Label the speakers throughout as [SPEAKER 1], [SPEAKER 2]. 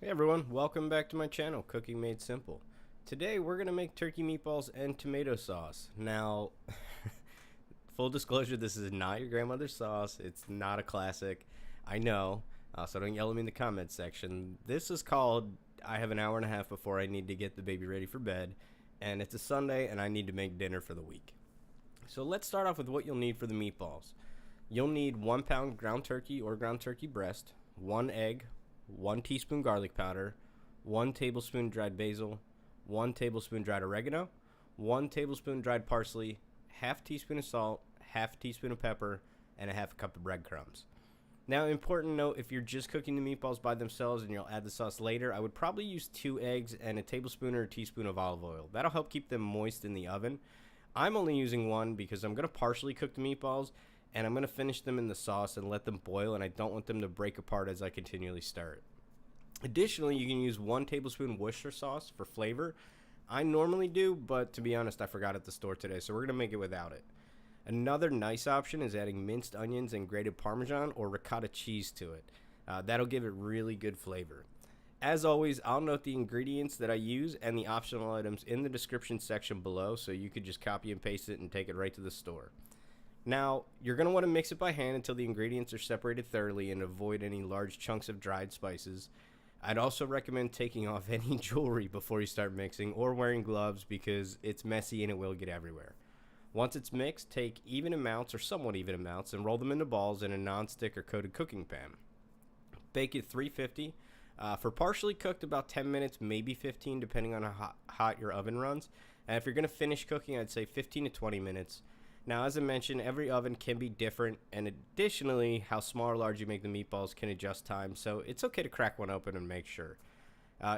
[SPEAKER 1] Hey everyone, welcome back to my channel, Cooking Made Simple. Today we're going to make turkey meatballs and tomato sauce. Now, full disclosure, this is not your grandmother's sauce. It's not a classic. I know, so don't yell at me in the comments section. This is called, I have an hour and a half before I need to get the baby ready for bed, and it's a Sunday and I need to make dinner for the week. So let's start off with what you'll need for the meatballs. You'll need 1 pound ground turkey or ground turkey breast, 1 egg, 1 teaspoon garlic powder, 1 tablespoon dried basil, 1 tablespoon dried oregano, 1 tablespoon dried parsley, half teaspoon of salt, half teaspoon of pepper, and a half cup of breadcrumbs. Now, important note, if you're just cooking the meatballs by themselves and you'll add the sauce later, I would probably use 2 eggs and a tablespoon or a teaspoon of olive oil. That'll help keep them moist in the oven. I'm only using 1 because I'm going to partially cook the meatballs and I'm going to finish them in the sauce and let them boil, and I don't want them to break apart as I continually stir it. Additionally, you can use 1 tablespoon Worcestershire sauce for flavor. I normally do, but to be honest, I forgot at the store today, so we're going to make it without it. Another nice option is adding minced onions and grated Parmesan or ricotta cheese to it. That'll give it really good flavor. As always, I'll note the ingredients that I use and the optional items in the description section below, so you could just copy and paste it and take it right to the store. Now, you're going to want to mix it by hand until the ingredients are separated thoroughly and avoid any large chunks of dried spices. I'd also recommend taking off any jewelry before you start mixing or wearing gloves because it's messy and it will get everywhere. Once it's mixed, take even amounts or somewhat even amounts and roll them into balls in a non-stick or coated cooking pan. Bake at 350 for partially cooked about 10 minutes, maybe 15 depending on how hot your oven runs. And if you're going to finish cooking, I'd say 15 to 20 minutes. Now, as I mentioned, every oven can be different, and additionally, how small or large you make the meatballs can adjust time, so it's okay to crack one open and make sure.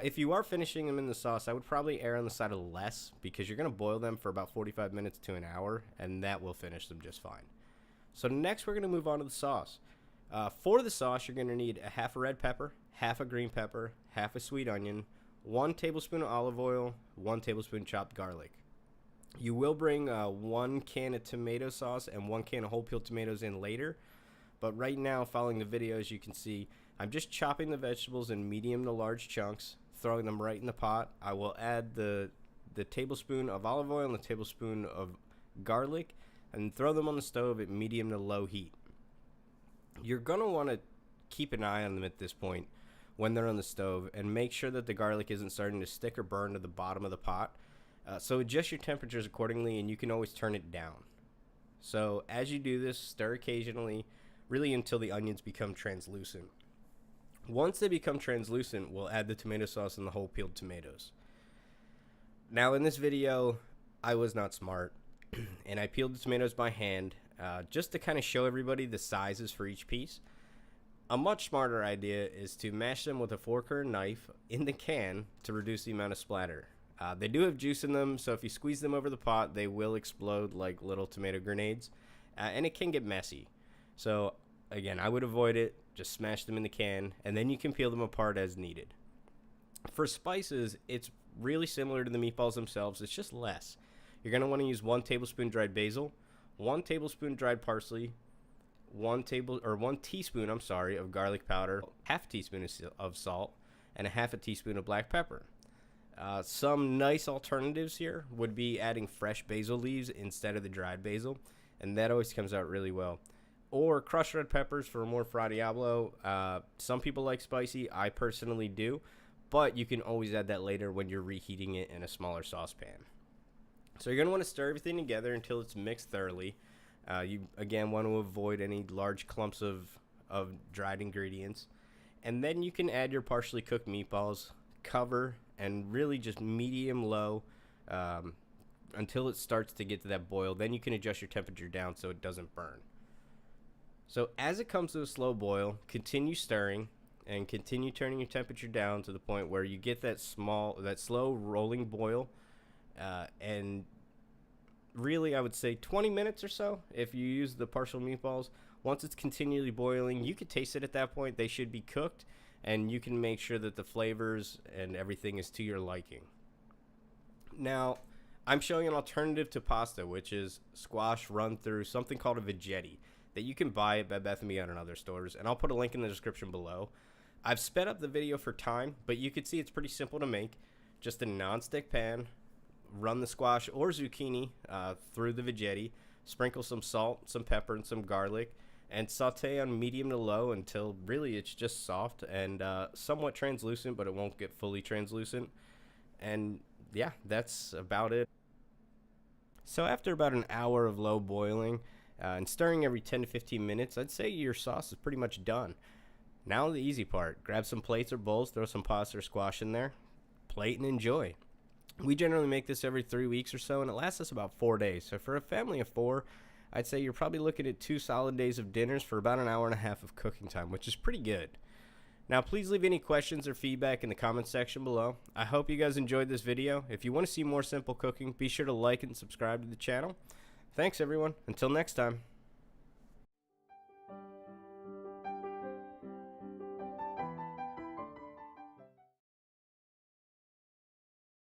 [SPEAKER 1] If you are finishing them in the sauce, I would probably err on the side of less because you're going to boil them for about 45 minutes to an hour, and that will finish them just fine. So next, we're going to move on to the sauce. For the sauce, you're going to need a half a red pepper, half a green pepper, half a sweet onion, 1 tablespoon of olive oil, 1 tablespoon chopped garlic. You will bring 1 can of tomato sauce and 1 can of whole peeled tomatoes in later, but right now, following the video, as you can see, I'm just chopping the vegetables in medium to large chunks, throwing them right in the pot. I will add the tablespoon of olive oil and the tablespoon of garlic and throw them on the stove at medium to low heat. You're going to want to keep an eye on them at this point when they're on the stove and make sure that the garlic isn't starting to stick or burn to the bottom of the pot. So adjust your temperatures accordingly, and you can always turn it down. So as you do this, stir occasionally, really until the onions become translucent. Once they become translucent, we'll add the tomato sauce and the whole peeled tomatoes. Now in this video, I was not smart, and I peeled the tomatoes by hand just to kind of show everybody the sizes for each piece. A much smarter idea is to mash them with a fork or a knife in the can to reduce the amount of splatter. They do have juice in them, so if you squeeze them over the pot, they will explode like little tomato grenades, and it can get messy. So, again, I would avoid it. Just smash them in the can, and then you can peel them apart as needed. For spices, it's really similar to the meatballs themselves. It's just less. You're going to want to use 1 tablespoon dried basil, 1 tablespoon dried parsley, 1 teaspoon of garlic powder, half teaspoon of salt, and a half a teaspoon of black pepper. Some nice alternatives here would be adding fresh basil leaves instead of the dried basil, and that always comes out really well. Or crushed red peppers for a more Fra Diablo. Some people like spicy, I personally do, but you can always add that later when you're reheating it in a smaller saucepan. So you're going to want to stir everything together until it's mixed thoroughly. You, again, want to avoid any large clumps of dried ingredients. And then you can add your partially cooked meatballs, cover, and really just medium-low until it starts to get to that boil. Then you can adjust your temperature down so it doesn't burn. So as it comes to a slow boil, continue stirring and continue turning your temperature down to the point where you get that slow rolling boil. And really, I would say 20 minutes or so if you use the partial meatballs. Once it's continually boiling, you could taste it at that point. They should be cooked, and you can make sure that the flavors and everything is to your liking. Now, I'm showing an alternative to pasta, which is squash run through something called a veggetti that you can buy at Bed Bath & Beyond and other stores, and I'll put a link in the description below. I've sped up the video for time, but you can see it's pretty simple to make. Just a non-stick pan, run the squash or zucchini through the veggetti, sprinkle some salt, some pepper, and some garlic, and saute on medium to low until really it's just soft and somewhat translucent, but it won't get fully translucent. And yeah, that's about it. So after about an hour of low boiling and stirring every 10 to 15 minutes, I'd say your sauce is pretty much done. Now the easy part. Grab some plates or bowls, throw some pasta or squash in there, plate, and enjoy. We generally make this every 3 weeks or so, and it lasts us about 4 days. So for a family of 4, I'd say you're probably looking at 2 solid days of dinners for about an hour and a half of cooking time, which is pretty good. Now, please leave any questions or feedback in the comments section below. I hope you guys enjoyed this video. If you want to see more simple cooking, be sure to like and subscribe to the channel. Thanks, everyone. Until next time.